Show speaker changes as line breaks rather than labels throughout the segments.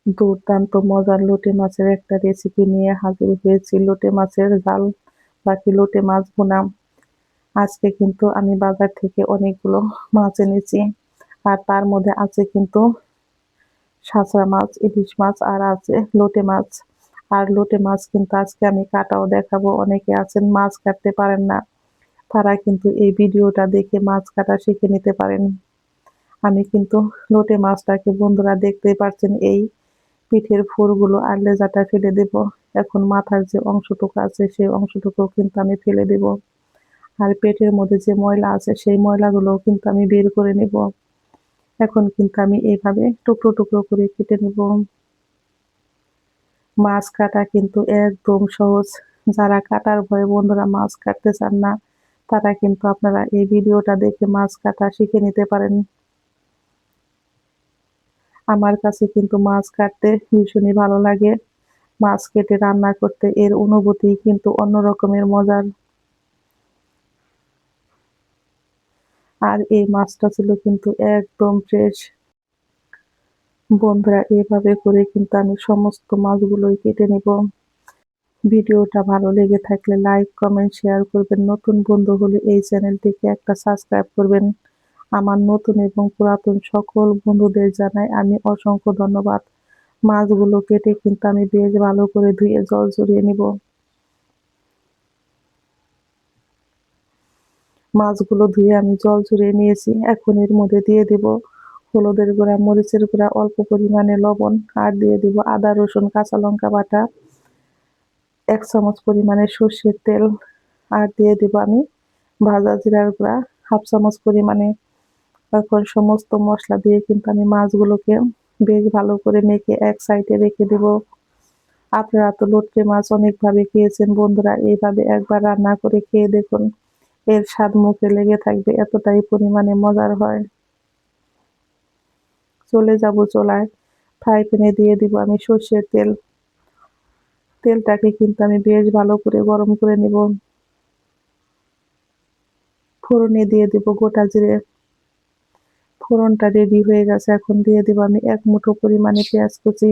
দুর্দান্ত মজার লোটে মাছের একটা রেসিপি নিয়ে হাজির হয়েছি। লোটে মাছের ঝাল বাকি লোটে মাছ ভুনা। আজকে কিন্তু আমি বাজার থেকে অনেকগুলো মাছ এনেছি, আর তার মধ্যে আছে কিন্তু সাঁচরা মাছ, ইলিশ মাছ, আর আছে লোটে মাছ। আর লোটে মাছ কিন্তু আজকে আমি কাটাও দেখাবো। অনেকে আছেন মাছ কাটতে পারেন না, তারা কিন্তু এই ভিডিওটা দেখে মাছ কাটা শিখে নিতে পারেন। আমি কিন্তু লোটে মাছটাকে, বন্ধুরা দেখতেই পাচ্ছেন, এই পিঠের ফুলগুলো আর লেজাটা ফেলে দেব। এখন মাথার যে অংশটুকু আছে সেই অংশটুকু কিন্তু আমি ফেলে দেব। আর পেটের মধ্যে যে ময়লা আছে সেই ময়লাগুলোও কিন্তু আমি বের করে নেব। এখন কিন্তু আমি এইভাবে টুকরো টুকরো করে কেটে নেব। মাছ কাটা কিন্তু একদম সহজ। যারা কাটার ভয়ে বন্ধুরা মাছ কাটতে চান না, তারা কিন্তু আপনারা এই ভিডিওটা দেখে মাছ কাটা শিখে নিতে পারেন। আমার কাছে কিন্তু মাছ কাটতে ভীষণই ভালো লাগে। মাছ কেটে রান্না করতে এর অনুভূতি কিন্তু অন্য রকমের মজার। আর এই মাছটা ছিল কিন্তু একদম ফ্রেশ। বন্ধুরা এভাবে করে কিন্তু আমি সমস্ত মাছগুলোই কেটে নেব। ভিডিওটা ভালো লেগে থাকলে লাইক, কমেন্ট, শেয়ার করবেন। নতুন বন্ধু হলে এই চ্যানেলটিকে একটা সাবস্ক্রাইব করবেন। আমার নতুন এবং পুরাতন সকল বন্ধুদের জানাই আমি অসংখ্য ধন্যবাদ। মাছগুলো কেটে কিন্তু আমি বেশ ভালো করে ধুয়ে জল ঝরিয়ে নিব। মাছগুলো ধুয়ে আমি জল ঝরিয়ে নিয়েছি। এখন এর মধ্যে দিয়ে দিব হলুদের গুঁড়া, মরিচের গুঁড়া, অল্প পরিমাণে লবণ, আর দিয়ে দিব আদা, রসুন, কাঁচা লঙ্কা বাটা, 1 চামচ পরিমাণে সর্ষের তেল, আর দিয়ে দিব আমি ভাজা জিরার গুঁড়া 1/2 চামচ পরিমাণে। এখন সমস্ত মশলা দিয়ে কিন্তু আমি মাছগুলোকে বেশ ভালো করে মেখে এক সাইডে রেখে দেব। আপনারা তো লটকে মাছ অনেকভাবে খেয়েছেন বন্ধুরা, এইভাবে একবার রান্না করে খেয়ে দেখুন। এর স্বাদ মুখে লেগে থাকবে, এতটাই পরিমাণে মজার হয়। চলে যাব চুলায়। ফ্রাই প্যানে দিয়ে দিব আমি সর্ষের তেল। তেলটাকে কিন্তু আমি বেশ ভালো করে গরম করে নেব। ফোড়নে দিয়ে দিব গোটা জিরে। ফোড়নটা রেডি হয়ে গেছে। এখন দিয়ে দিব আমি 1 মুঠো পরিমাণে পেঁয়াজ কুচি।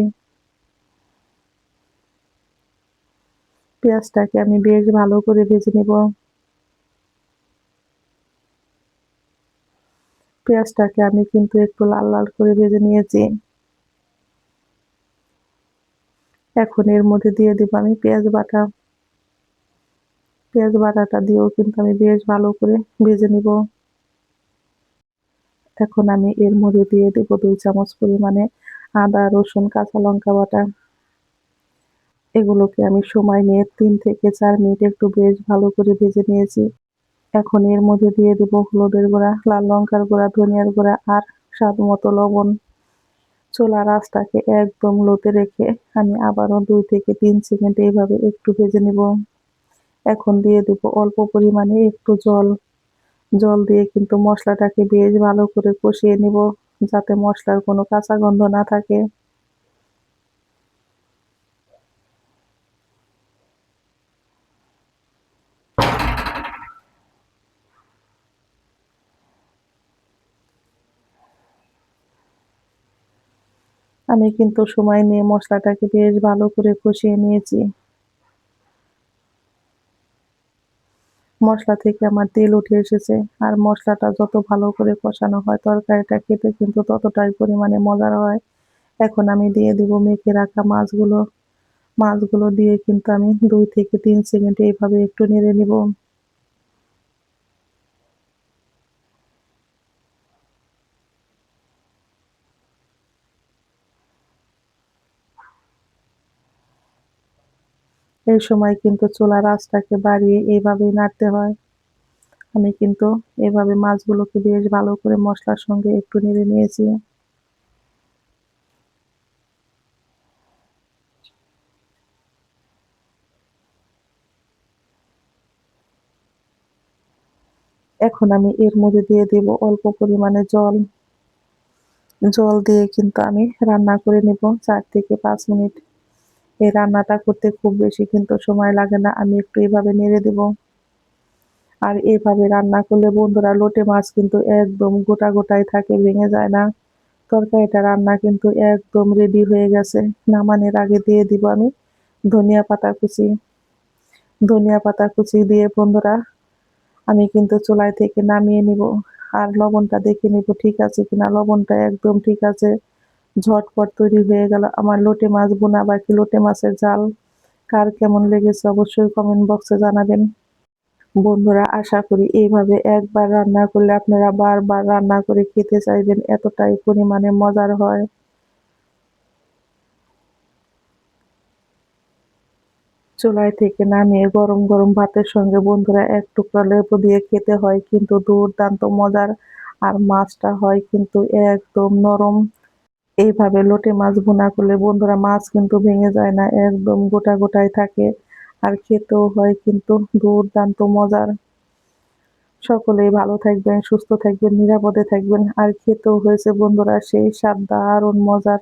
পেঁয়াজটাকে আমি বেশ ভালো করে ভেজে নেব। পেঁয়াজটাকে আমি কিন্তু একটু লাল লাল করে ভেজে নিয়েছি। এখন এর মধ্যে দিয়ে দিব আমি পেঁয়াজ বাটা। পেঁয়াজ বাটাটা দিয়েও কিন্তু আমি বেশ ভালো করে ভেজে নিব। এখন আমি এর মধ্যে দিয়ে দেব 2 চামচ পরিমাণে আদা, রসুন, কাঁচা লঙ্কা বাটা। এগুলোকে আমি সময় নিয়ে 3 থেকে 4 মিনিট একটু বেশ ভালো করে ভেজে নিয়েছি। এখন এর মধ্যে দিয়ে দেব হলুদের গুঁড়া, লাল লঙ্কার গুঁড়া, ধনিয়ার গুঁড়া, আর স্বাদ মতো লবণ। চুলার আঁচটাকে একদম লোতে রেখে আমি আবারও 2 থেকে 3 সেকেন্ড এইভাবে একটু ভেজে নেব। এখন দিয়ে দেব অল্প পরিমাণে একটু জল। জল দিয়ে কিন্তু মশলাটাকে বেশ ভালো করে কষিয়ে নিব, যাতে মশলার কোনো কাঁচা গন্ধ না থাকে। আমি কিন্তু সময় নিয়ে মশলাটাকে বেশ ভালো করে কষিয়ে নিয়েছি। মশলা থেকে আমার তেল উঠে এসেছে। আর মশলাটা যত ভালো করে কষানো হয় তরকারিটা খেতে কিন্তু ততটাই পরিমাণে মজার হয়। এখন আমি দিয়ে দিব মেখে রাখা মাছগুলো। মাছগুলো দিয়ে কিন্তু আমি 2 থেকে 3 সেকেন্ড এইভাবে একটু নেড়ে নিব। এই সময় কিন্তু চুলার আঁচটাকে বাড়িয়ে এইভাবেই নাড়তে হয়। আমি কিন্তু এভাবে মাছগুলোকে বেশ ভালো করে মশলার সঙ্গে একটু নেড়ে নিয়েছি। এখন আমি এর মধ্যে দিয়ে দেব অল্প পরিমাণে জল। জল দিয়ে কিন্তু আমি রান্না করে নেব 4 থেকে 5 মিনিট। এই রান্নাটা করতে খুব বেশি কিন্তু সময় লাগে না। আমি একটু এভাবে নেড়ে দেব। আর এভাবে রান্না করলে বন্ধুরা লোটে মাছ কিন্তু একদম গোটা গোটাই থাকে, ভেঙে যায় না। তরকারিটা রান্না কিন্তু একদম রেডি হয়ে গেছে। নামানোর আগে দিয়ে দিব আমি ধনিয়া পাতা কুচি। ধনিয়া পাতা কুচি দিয়ে বন্ধুরা আমি কিন্তু চুলায় থেকে নামিয়ে নিব। আর লবণটা দেখে নিব ঠিক আছে কিনা। লবণটা একদম ঠিক আছে। ঝটপট তৈরি হয়ে গেল আমার লোটে মাছ ভুনা বা কি লোটে মাছের ঝাল। কার কেমন লেগেছে অবশ্যই কমেন্ট বক্সে জানাবেন। বন্ধুরা আশা করি এইভাবে একবার রান্না করলে আপনারা বারবার রান্না করে খেতে চাইবেন, এতটাই পরিমাণে মজার হয়। চুলায় থেকে নামিয়ে গরম গরম ভাতের সঙ্গে বন্ধুরা এক টুকরা লেবু দিয়ে খেতে হয় কিন্তু দুর্দান্ত মজার। আর মাছটা হয় কিন্তু একদম নরম। এইভাবে লোটে মাছ ভুনা করলে বন্ধুরা মাছ কিন্তু ভেঙে যায় না, একদম গোটা গোটাই থাকে। আর খেতেও হয় কিন্তু দুর্দান্ত মজার। সকলেই ভালো থাকবেন, সুস্থ থাকবেন, নিরাপদে থাকবেন। আর খেতেও হয়েছে বন্ধুরা সেই স্বাদ দারুণ মজার।